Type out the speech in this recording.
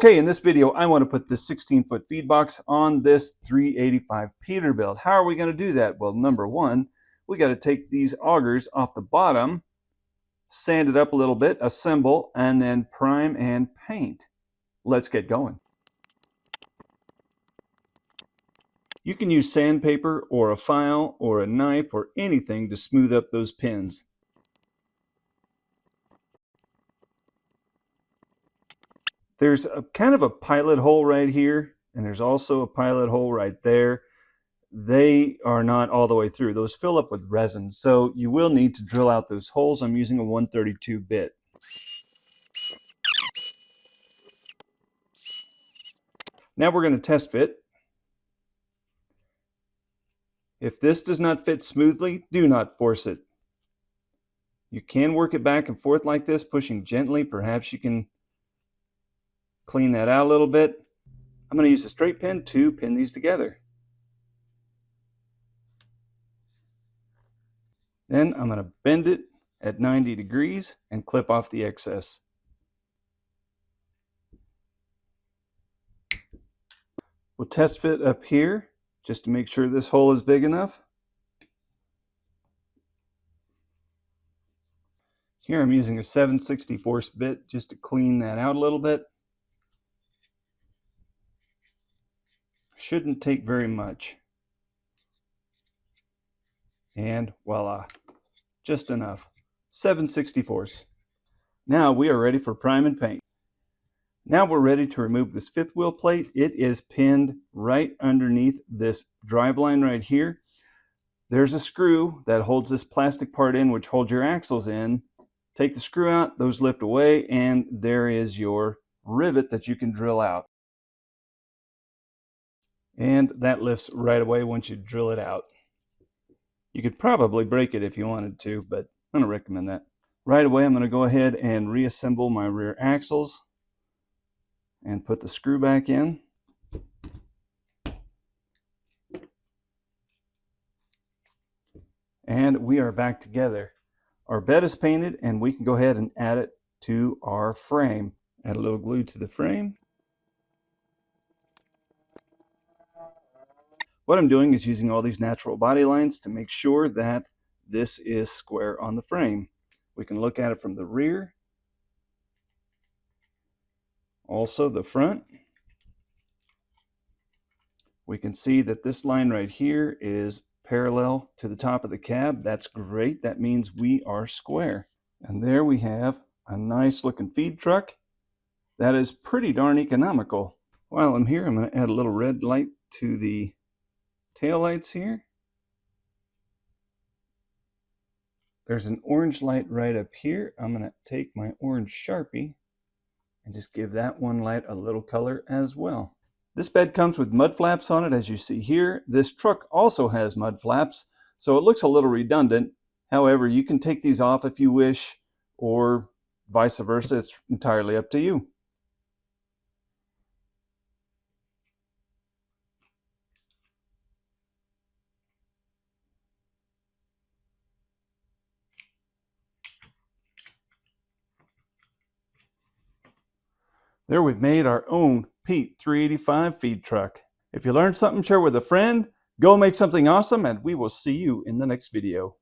Okay, in this video, I want to put this 16-foot feed box on this 385 Peterbilt. How are we going to do that? Well, number one, we got to take these augers off the bottom, sand it up a little bit, assemble, and then prime and paint. Let's get going. You can use sandpaper or a file or a knife or anything to smooth up those pins. There's a kind of a pilot hole right here, and there's also a pilot hole right there. They are not all the way through. Those fill up with resin, so you will need to drill out those holes. I'm using a 132 bit. Now we're going to test fit. If this does not fit smoothly, do not force it. You can work it back and forth like this, pushing gently. Perhaps you can clean that out a little bit. I'm going to use a straight pin to pin these together. Then I'm going to bend it at 90 degrees and clip off the excess. We'll test fit up here just to make sure this hole is big enough. Here I'm using a 7/64 bit just to clean that out a little bit. Shouldn't take very much. And voila, just enough. 7/64. Now we are ready for prime and paint. Now we're ready to remove this fifth wheel plate. It is pinned right underneath this driveline right here. There's a screw that holds this plastic part in, which holds your axles in. Take the screw out, those lift away, and there is your rivet that you can drill out. And that lifts right away once you drill it out. You could probably break it if you wanted to, but I don't recommend that. Right away, I'm going to go ahead and reassemble my rear axles and put the screw back in. And we are back together. Our bed is painted, and we can go ahead and add it to our frame. Add a little glue to the frame. What I'm doing is using all these natural body lines to make sure that this is square on the frame. We can look at it from the rear, also the front. We can see that this line right here is parallel to the top of the cab. That's great. That means we are square. And there we have a nice looking feed truck that is pretty darn economical. While I'm here, I'm going to add a little red light to the tail lights here. There's an orange light right up here. I'm going to take my orange Sharpie and just give that one light a little color as well. This bed comes with mud flaps on it, as you see here. This truck also has mud flaps, so it looks a little redundant. However, you can take these off if you wish, or vice versa. It's entirely up to you. There we've made our own Pete 385 feed truck. If you learned something, share with a friend. Go make something awesome, and we will see you in the next video.